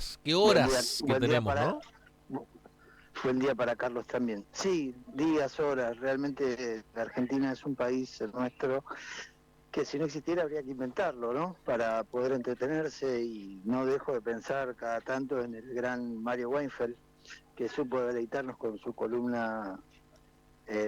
días, qué horas que buen día tenemos, para, ¿no? buen día para Carlos también. Sí, días, horas, realmente la Argentina es un país, el nuestro, que si no existiera habría que inventarlo, ¿no? Para poder entretenerse y no dejo de pensar cada tanto en el gran Mario Weinfeld, que supo deleitarnos con su columna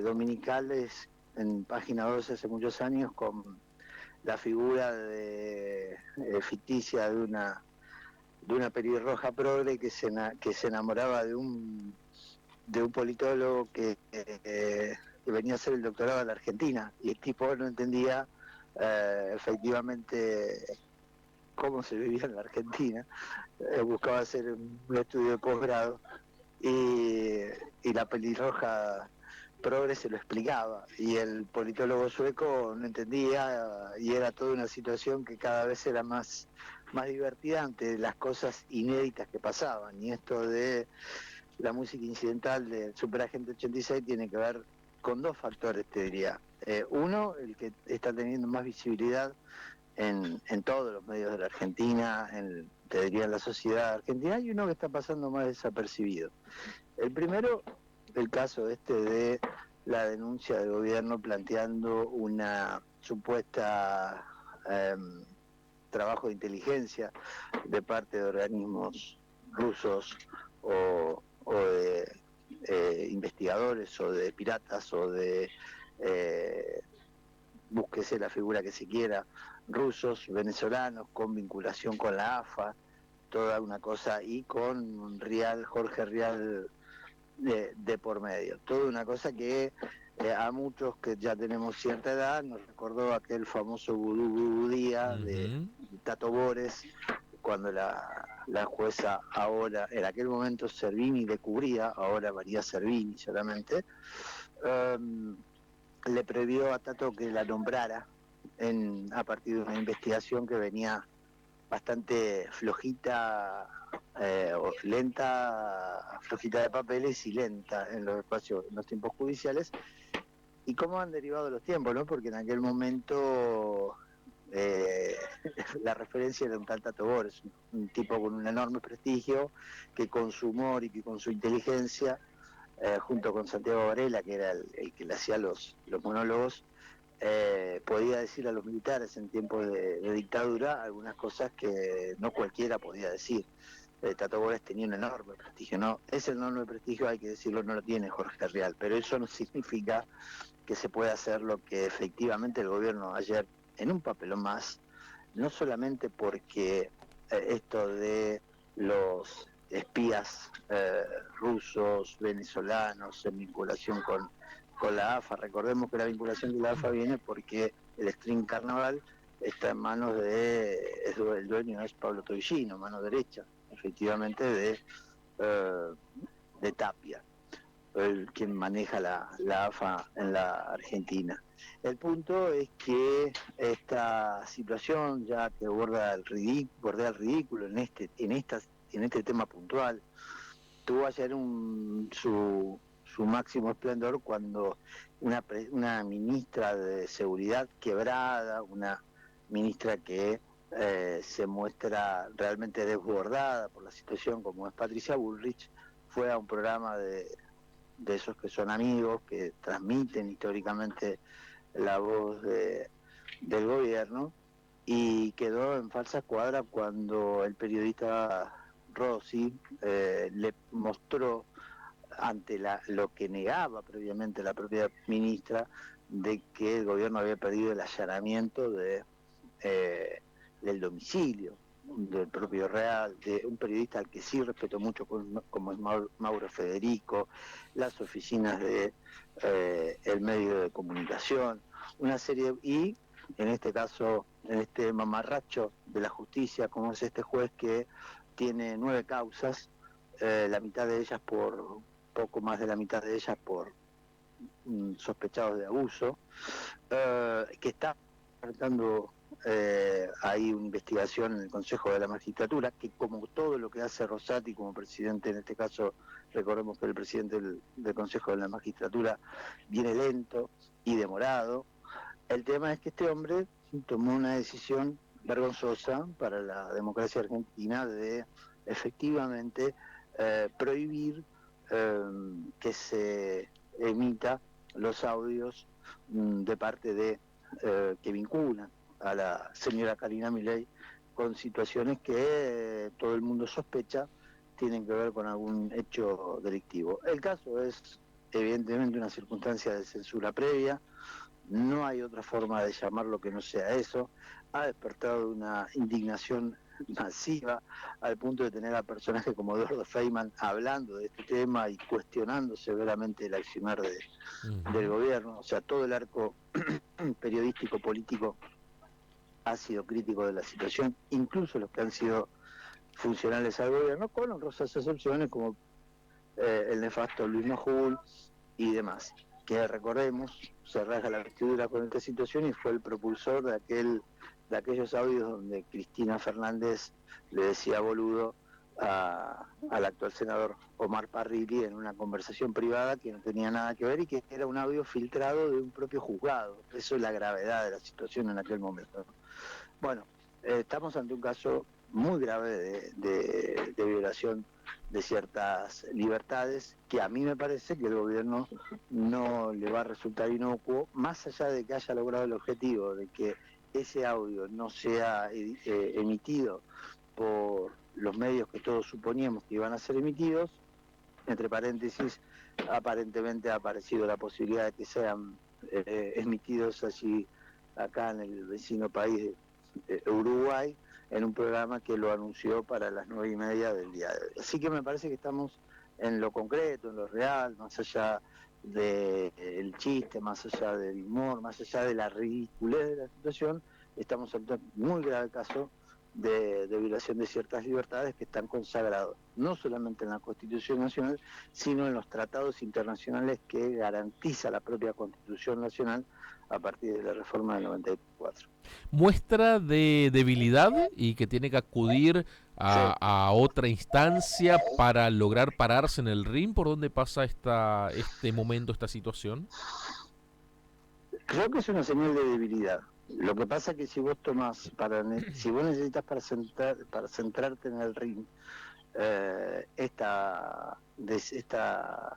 dominicales en página 12 hace muchos años con la figura ficticia de una pelirroja progre que se enamoraba de un politólogo que venía a hacer el doctorado en la Argentina y el tipo no entendía efectivamente cómo se vivía en la Argentina, buscaba hacer un estudio de posgrado y, y la pelirroja progre se lo explicaba y el politólogo sueco no entendía y era toda una situación que cada vez era más divertida ante las cosas inéditas que pasaban y esto de la música incidental del Superagente 86 tiene que ver con dos factores, te diría. Uno, el que está teniendo más visibilidad en todos los medios de la Argentina, te diría en la sociedad argentina, y uno que está pasando más desapercibido. El primero, el caso de la denuncia del gobierno planteando una supuesta eh, trabajo de inteligencia de parte de organismos rusos o de investigadores o de piratas o de búsquese la figura que se quiera, rusos, venezolanos, con vinculación con la AFA, toda una cosa, y con Jorge Rial de por medio. Toda una cosa que a muchos que ya tenemos cierta edad nos recordó aquel famoso vudú día Ujú. de Tato Bores, cuando la jueza ahora, en aquel momento Servini le cubría, ahora María Servini solamente, um, le prohibió a Tato que la nombrara a partir de una investigación que venía bastante flojita o lenta, flojita de papeles y lenta en los espacios, en los tiempos judiciales, y cómo han derivado los tiempos, ¿no? Porque en aquel momento eh, la referencia era un tal Tato Bores, un tipo con un enorme prestigio, que con su humor y que con su inteligencia, junto con Santiago Varela, que era el que le hacía los monólogos, podía decir a los militares en tiempos de dictadura algunas cosas que no cualquiera podía decir. Tato Bores tenía un enorme prestigio, ¿no? Ese enorme prestigio, hay que decirlo, no lo tiene Jorge Rial, pero eso no significa que se pueda hacer lo que efectivamente el gobierno ayer, en un papelón más, no solamente porque esto de los espías rusos, venezolanos, en vinculación con la AFA, recordemos que la vinculación de la AFA viene porque el String Carnaval está en manos el dueño es Pablo Tollino, mano derecha, efectivamente, de Tapia, quien maneja la AFA en la Argentina. El punto es que esta situación, ya que bordea el ridículo en este tema puntual, tuvo ayer su máximo esplendor cuando una ministra de Seguridad quebrada, una ministra que se muestra realmente desbordada por la situación, como es Patricia Bullrich, fue a un programa de esos que son amigos, que transmiten históricamente la voz del gobierno, y quedó en falsa escuadra cuando el periodista Rossi le mostró ante lo que negaba previamente la propia ministra, de que el gobierno había perdido el allanamiento eh, del domicilio del propio Real, de un periodista al que sí respeto mucho como es Mauro Federico, las oficinas de el medio de comunicación, una serie, y en este caso, en este mamarracho de la justicia, como es este juez que tiene 9 causas, la mitad de ellas poco más de la mitad de ellas por sospechados de abuso, que está tratando hay una investigación en el Consejo de la Magistratura, que como todo lo que hace Rosati como presidente, en este caso recordemos que el presidente del Consejo de la Magistratura viene lento y demorado. El tema es que este hombre tomó una decisión vergonzosa para la democracia argentina de efectivamente prohibir que se emita los audios de parte de que vinculan a la señora Karina Milei con situaciones que todo el mundo sospecha tienen que ver con algún hecho delictivo. El caso es evidentemente una circunstancia de censura previa, no hay otra forma de llamarlo que no sea eso, ha despertado una indignación masiva al punto de tener a personajes como Eduardo Feynman hablando de este tema y cuestionando severamente el accionar del gobierno. O sea, todo el arco periodístico político ha sido crítico de la situación, incluso los que han sido funcionales al gobierno, con honrosas excepciones como el nefasto Luis Majul y demás, que recordemos, se rasga la vestidura con esta situación y fue el propulsor de aquellos audios donde Cristina Fernández le decía boludo al actual senador Omar Parrilli en una conversación privada que no tenía nada que ver y que era un audio filtrado de un propio juzgado. Eso es la gravedad de la situación en aquel momento. Bueno, estamos ante un caso muy grave de violación de ciertas libertades que a mí me parece que el gobierno no le va a resultar inocuo, más allá de que haya logrado el objetivo de que ese audio no sea emitido por los medios que todos suponíamos que iban a ser emitidos. Entre paréntesis, aparentemente ha aparecido la posibilidad de que sean emitidos allí acá en el vecino país de Uruguay, en un programa que lo anunció para las 9:30 del día de hoy. Así que me parece que estamos en lo concreto, en lo real, más allá del chiste, más allá del humor, más allá de la ridiculez de la situación, estamos ante un muy grave caso de violación de ciertas libertades que están consagrados no solamente en la Constitución Nacional, sino en los tratados internacionales que garantiza la propia Constitución Nacional a partir de la reforma del 94. Muestra de debilidad y que tiene que acudir Sí, a otra instancia para lograr pararse en el ring. ¿Por dónde pasa este momento, esta situación? creo que es una señal de debilidad. Lo que pasa es que si vos tomás, si vos necesitas para centrarte en el ring, esta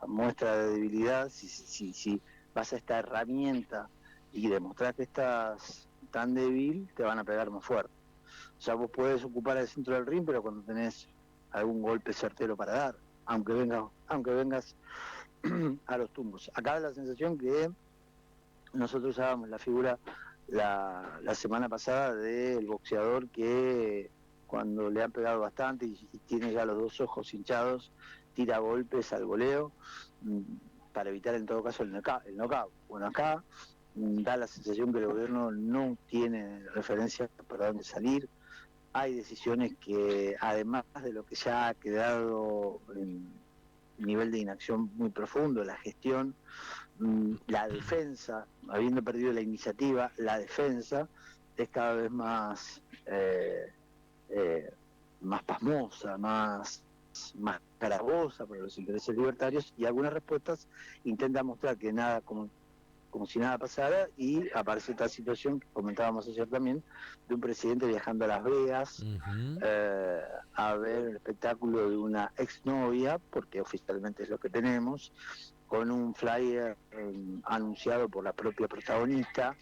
muestra de debilidad, si vas a esta herramienta y demostrar que estás tan débil, te van a pegar más fuerte. O sea, vos podés ocupar el centro del ring, pero cuando tenés algún golpe certero para dar, aunque vengas a los tumbos. Acá da la sensación que nosotros usábamos la figura la semana pasada del boxeador que cuando le han pegado bastante y tiene ya los dos ojos hinchados, tira golpes al voleo para evitar en todo caso el knockout. Bueno, acá da la sensación que el gobierno no tiene referencia para dónde salir. Hay decisiones que, además de lo que ya ha quedado en nivel de inacción muy profundo, la gestión, la defensa, habiendo perdido la iniciativa, la defensa es cada vez eh, más pasmosa, más carabosa para los intereses libertarios, y algunas respuestas intentan mostrar que nada, como si nada pasara, y aparece esta situación que comentábamos ayer también, de un presidente viajando a Las Vegas Ujú. eh, a ver el espectáculo de una exnovia, porque oficialmente es lo que tenemos, con un flyer anunciado por la propia protagonista,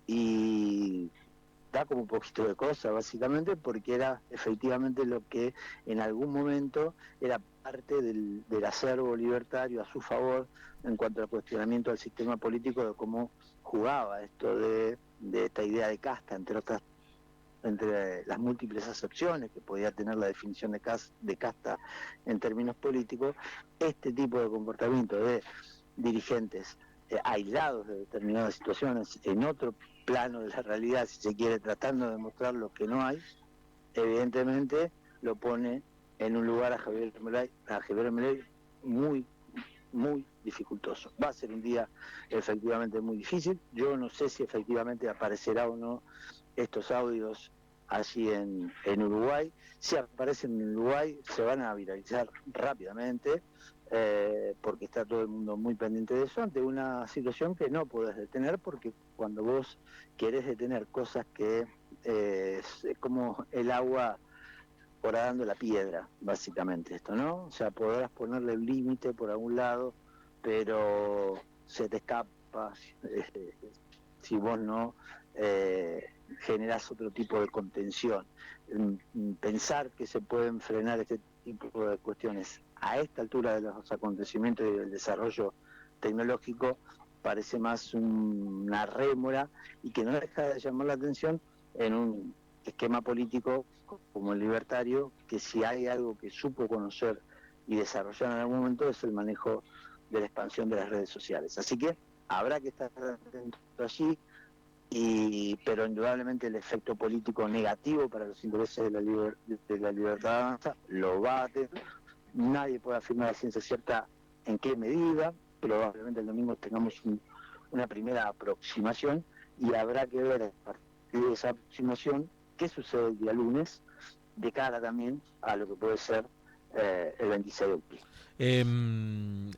y da como un poquito de cosa, básicamente, porque era efectivamente lo que en algún momento era parte del acervo libertario a su favor en cuanto al cuestionamiento del sistema político, de cómo jugaba esto de esta idea de casta, entre las múltiples acepciones que podía tener la definición de casta en términos políticos, este tipo de comportamiento de dirigentes aislados de determinadas situaciones en otro plano de la realidad, si se quiere, tratando de mostrar lo que no hay, evidentemente lo pone en un lugar a Javier Milei muy, muy dificultoso. Va a ser un día efectivamente muy difícil. Yo no sé si efectivamente aparecerá o no estos audios allí en Uruguay. Si aparecen en Uruguay, se van a viralizar rápidamente, porque está todo el mundo muy pendiente de eso, ante una situación que no podés detener, porque cuando vos querés detener cosas que es como el agua horadando la piedra, básicamente esto, ¿no? O sea, podrás ponerle el límite por algún lado, pero se te escapa si vos no generás otro tipo de contención. Pensar que se pueden frenar este tipo de cuestiones a esta altura de los acontecimientos y del desarrollo tecnológico parece más una rémora y que no deja de llamar la atención en un esquema político como el libertario, que si hay algo que supo conocer y desarrollar en algún momento es el manejo de la expansión de las redes sociales. Así que habrá que estar atento allí, pero indudablemente el efecto político negativo para los intereses de la libertad lo va a tener. Nadie puede afirmar a ciencia cierta en qué medida, probablemente el domingo tengamos una primera aproximación y habrá que ver a partir de esa aproximación qué sucede el día lunes, de cara también a lo que puede ser el 26 de octubre.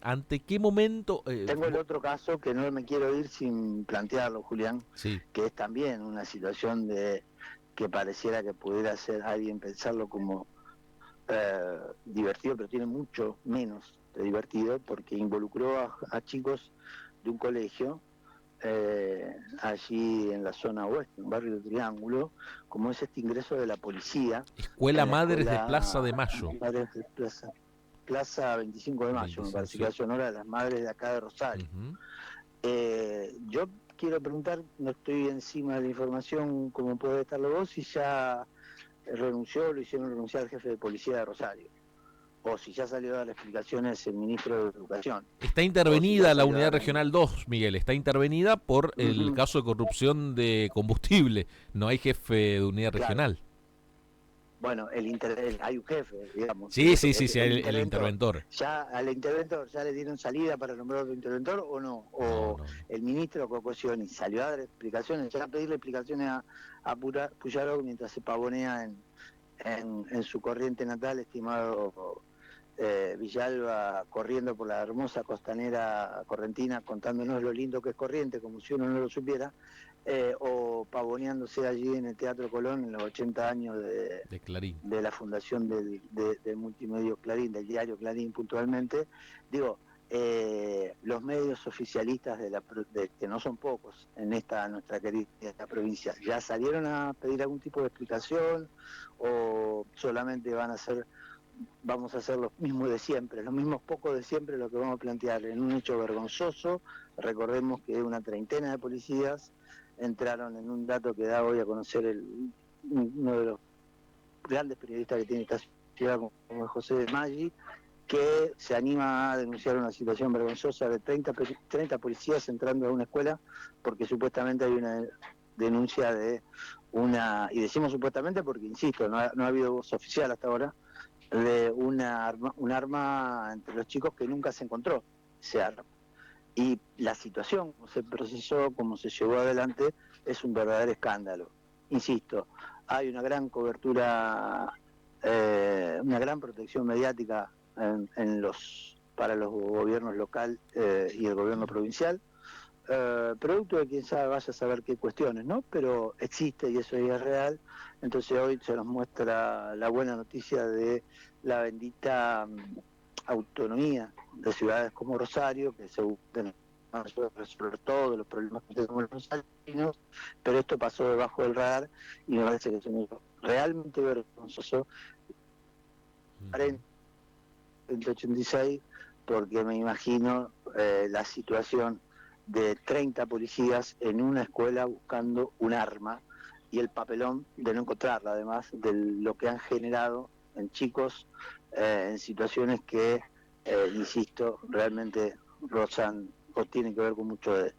¿Ante qué momento? Tengo el otro caso que no me quiero ir sin plantearlo, Julián, sí. que es también una situación de que pareciera que pudiera ser alguien pensarlo como divertido, pero tiene mucho menos de divertido, porque involucró a chicos de un colegio allí en la zona oeste, en un barrio de Triángulo, como es este ingreso de la policía. Escuela Madres de Plaza de Mayo. Madres de Plaza 25 de Mayo, 25, me parece, que hace honor a las madres de acá de Rosario. Yo quiero preguntar, no estoy encima de la información como puede estarlo vos, si ya lo hicieron renunciar al jefe de policía de Rosario, o si ya salió a dar explicaciones el ministro de Educación. Está intervenida la unidad regional 2, Miguel, está intervenida por el caso de corrupción de combustible, no hay jefe de unidad regional. Bueno, hay un jefe, digamos. Sí, el interventor. ¿Ya al interventor ya le dieron salida para nombrar otro interventor o no? ¿O no. El ministro Cocosioni salió a dar explicaciones, ya a pedirle explicaciones a Puyaro mientras se pavonea en su corriente natal, estimado Villalba, corriendo por la hermosa costanera correntina, contándonos lo lindo que es Corriente, como si uno no lo supiera, o pavoneándose allí en el Teatro Colón en los 80 años de Clarín, de la fundación del multimedio Clarín, del diario Clarín puntualmente. Digo, los medios oficialistas que no son pocos en nuestra querida provincia, ¿ya salieron a pedir algún tipo de explicación o solamente vamos a hacer los mismos de siempre, los mismos pocos de siempre, lo que vamos a plantear en un hecho vergonzoso? Recordemos que una treintena de policías entraron en un dato que da hoy a conocer uno de los grandes periodistas que tiene esta ciudad, como es José de Maggi, que se anima a denunciar una situación vergonzosa de 30 policías entrando a una escuela porque supuestamente hay una denuncia y decimos supuestamente porque, insisto, no ha habido voz oficial hasta ahora, de un arma entre los chicos que nunca se encontró ese arma. Y la situación, como se procesó, como se llevó adelante, es un verdadero escándalo. Insisto, hay una gran cobertura, una gran protección mediática para los gobiernos local y el gobierno provincial, producto de quién sabe, vaya a saber qué cuestiones, ¿no? Pero existe y eso es real. Entonces hoy se nos muestra la buena noticia de la bendita autonomía de ciudades como Rosario, que se buscan resolver todos los problemas que tenemos los rosarinos, pero esto pasó debajo del radar y me parece que es un hecho realmente vergonzoso. 186, porque me imagino la situación de 30 policías en una escuela buscando un arma y el papelón de no encontrarla, además de lo que han generado en chicos en situaciones que, insisto, realmente rozan o tienen que ver con mucho de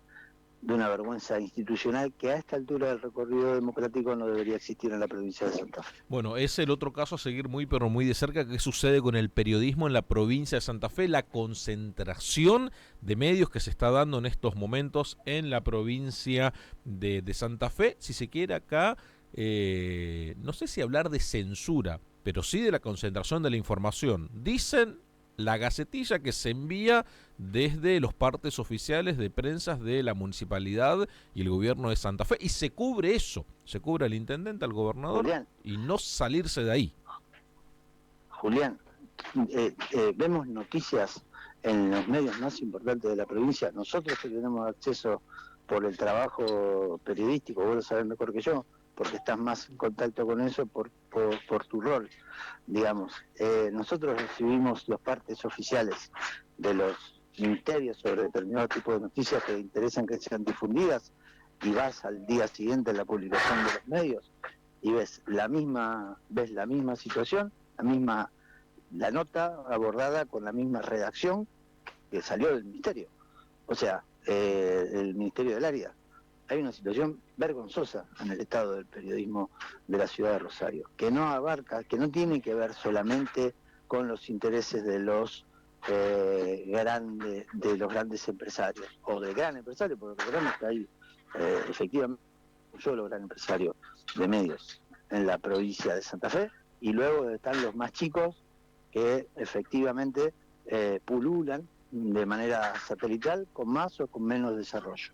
una vergüenza institucional que a esta altura del recorrido democrático no debería existir en la provincia de Santa Fe. Bueno, es el otro caso a seguir muy pero muy de cerca. ¿Qué sucede con el periodismo en la provincia de Santa Fe? La concentración de medios que se está dando en estos momentos en la provincia de Santa Fe. Si se quiere acá, no sé si hablar de censura, pero sí de la concentración de la información. Dicen la gacetilla que se envía desde los partes oficiales de prensas de la municipalidad y el gobierno de Santa Fe, y se cubre eso, se cubre al intendente, al gobernador, Julián, y no salirse de ahí. Julián, vemos noticias en los medios más importantes de la provincia. Nosotros que tenemos acceso por el trabajo periodístico, vos lo sabés mejor que yo, porque estás más en contacto con eso por tu rol, digamos. Nosotros recibimos los partes oficiales de los ministerios sobre determinado tipo de noticias que interesan que sean difundidas, y vas al día siguiente a la publicación de los medios y ves la misma situación, la nota abordada con la misma redacción que salió del ministerio, o sea, el Ministerio del Área. Hay una situación vergonzosa en el estado del periodismo de la ciudad de Rosario, que no abarca, que no tiene que ver solamente con los intereses de los grandes empresarios, o del gran empresario, porque recordemos que hay efectivamente un solo gran empresario de medios en la provincia de Santa Fe, y luego están los más chicos que efectivamente pululan de manera satelital con más o con menos desarrollo.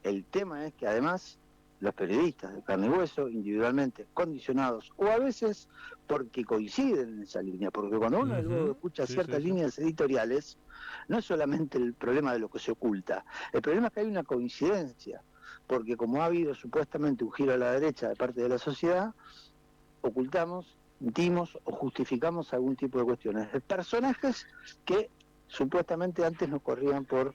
El tema es que además los periodistas de carne y hueso, individualmente condicionados, o a veces porque coinciden en esa línea, porque cuando uno luego escucha ciertas líneas editoriales, no es solamente el problema de lo que se oculta, el problema es que hay una coincidencia, porque como ha habido supuestamente un giro a la derecha de parte de la sociedad, ocultamos, mentimos o justificamos algún tipo de cuestiones. Personajes que supuestamente antes nos corrían por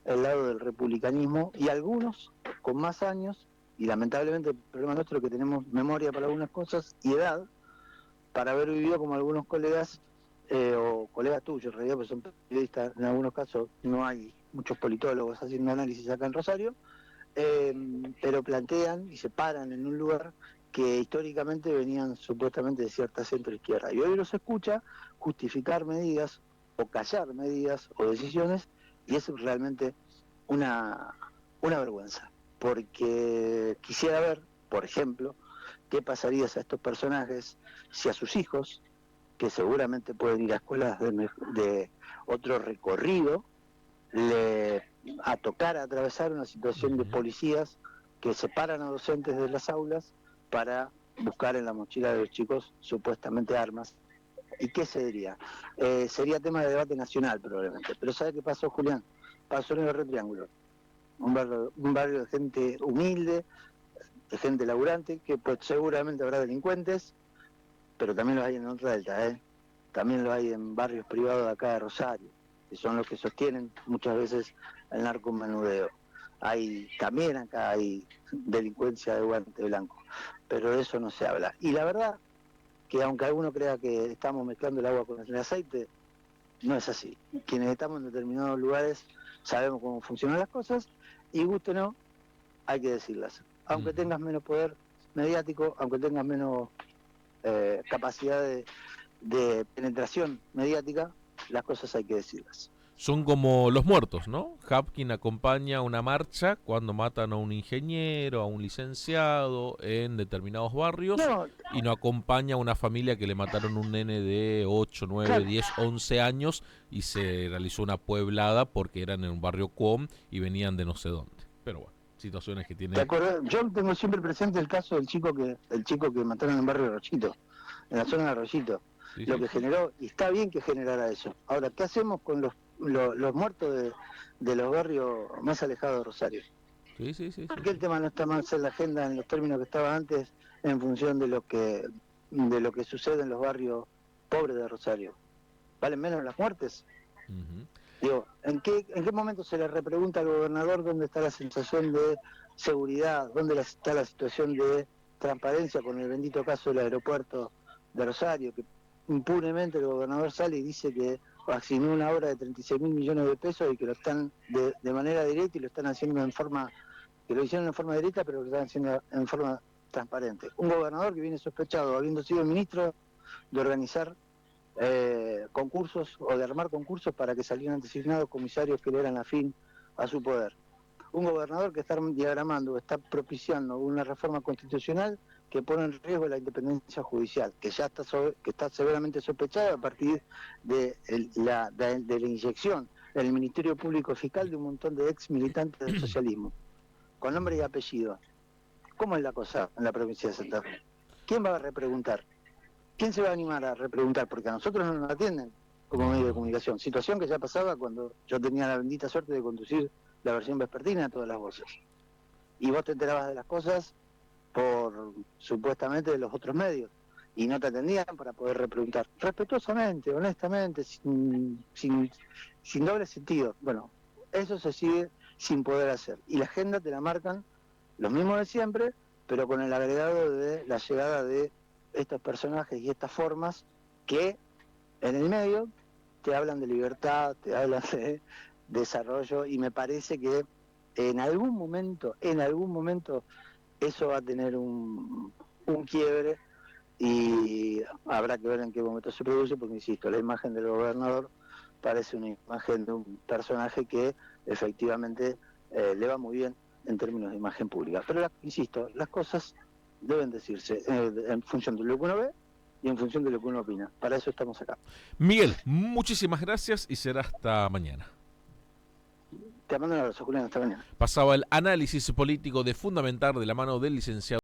el lado del republicanismo, y algunos con más años, y lamentablemente el problema nuestro es que tenemos memoria para algunas cosas y edad para haber vivido como algunos colegas o colegas tuyos, en realidad, porque son periodistas, en algunos casos no hay muchos politólogos haciendo análisis acá en Rosario, pero plantean y se paran en un lugar que históricamente venían supuestamente de cierta centro-izquierda. Y hoy los escucha justificar medidas o callar medidas o decisiones, y es realmente una vergüenza, porque quisiera ver, por ejemplo, qué pasaría a estos personajes si a sus hijos, que seguramente pueden ir a escuelas de otro recorrido, a tocar, a atravesar una situación de policías que separan a docentes de las aulas para buscar en la mochila de los chicos supuestamente armas. ¿Y qué se diría? Sería tema de debate nacional probablemente. Pero ¿sabe qué pasó, Julián? Pasó en el Barrio Triángulo, un barrio de gente humilde, de gente laburante, que pues seguramente habrá delincuentes, pero también los hay en otra delta, también los hay en barrios privados de acá de Rosario, que son los que sostienen muchas veces el narcomenudeo. También acá hay delincuencia de guante blanco, pero de eso no se habla. Y la verdad que aunque alguno crea que estamos mezclando el agua con el aceite, no es así. Quienes estamos en determinados lugares sabemos cómo funcionan las cosas, y guste o no, hay que decirlas. Aunque tengas menos poder mediático, aunque tengas menos capacidad de penetración mediática, las cosas hay que decirlas. Son como los muertos, ¿no? Hapkin acompaña una marcha cuando matan a un ingeniero, a un licenciado en determinados barrios, No, y no acompaña a una familia que le mataron un nene de 8, 9, claro, 10, 11 años y se realizó una pueblada porque eran en un barrio com y venían de no sé dónde. Pero bueno, situaciones que ¿te tiene... acordás? Yo tengo siempre presente el caso del chico que mataron en el barrio de Arroyito, en la zona de Arroyito, Sí, lo sí, que sí. generó, y está bien que generara eso. Ahora, ¿qué hacemos con los muertos de los barrios más alejados de Rosario? Sí, sí, sí, ¿Por sí, qué sí. el tema no está más en la agenda en los términos que estaba antes, en función de lo que sucede en los barrios pobres de Rosario? ¿Valen menos las muertes? Ujú. Digo, ¿en qué momento se le repregunta al gobernador dónde está la sensación de seguridad, dónde está la situación de transparencia con el bendito caso del aeropuerto de Rosario, que impunemente el gobernador sale y dice que asignó una obra de 36 mil millones de pesos y que lo están de manera directa, y lo están haciendo que lo hicieron en forma directa, pero lo están haciendo en forma transparente? Un gobernador que viene sospechado, habiendo sido ministro, de organizar concursos o de armar concursos para que salieran designados comisarios que le eran afín a su poder. Un gobernador que está diagramando, está propiciando una reforma constitucional que pone en riesgo la independencia judicial, que ya está severamente sospechada a partir de la inyección en el Ministerio Público Fiscal de un montón de ex militantes del socialismo, con nombre y apellido. ¿Cómo es la cosa en la provincia de Santa Fe? ¿Quién va a repreguntar? ¿quién se va a animar a repreguntar? Porque a nosotros no nos atienden como medio de comunicación. Situación que ya pasaba cuando yo tenía la bendita suerte de conducir la versión vespertina de Todas las Voces. Y vos te enterabas de las cosas por supuestamente de los otros medios y no te atendían para poder repreguntar respetuosamente, honestamente, sin doble sentido. Bueno, eso se sigue sin poder hacer y la agenda te la marcan los mismos de siempre, pero con el agregado de la llegada de estos personajes y estas formas que en el medio te hablan de libertad, te hablan de desarrollo, y me parece que en algún momento eso va a tener un quiebre y habrá que ver en qué momento se produce, porque insisto, la imagen del gobernador parece una imagen de un personaje que efectivamente le va muy bien en términos de imagen pública. Pero insisto, las cosas deben decirse en función de lo que uno ve y en función de lo que uno opina. Para eso estamos acá. Miguel, muchísimas gracias y será hasta mañana. Te mando un abrazo, Julián, hasta mañana. Pasaba el análisis político de Fundamentar de la mano del licenciado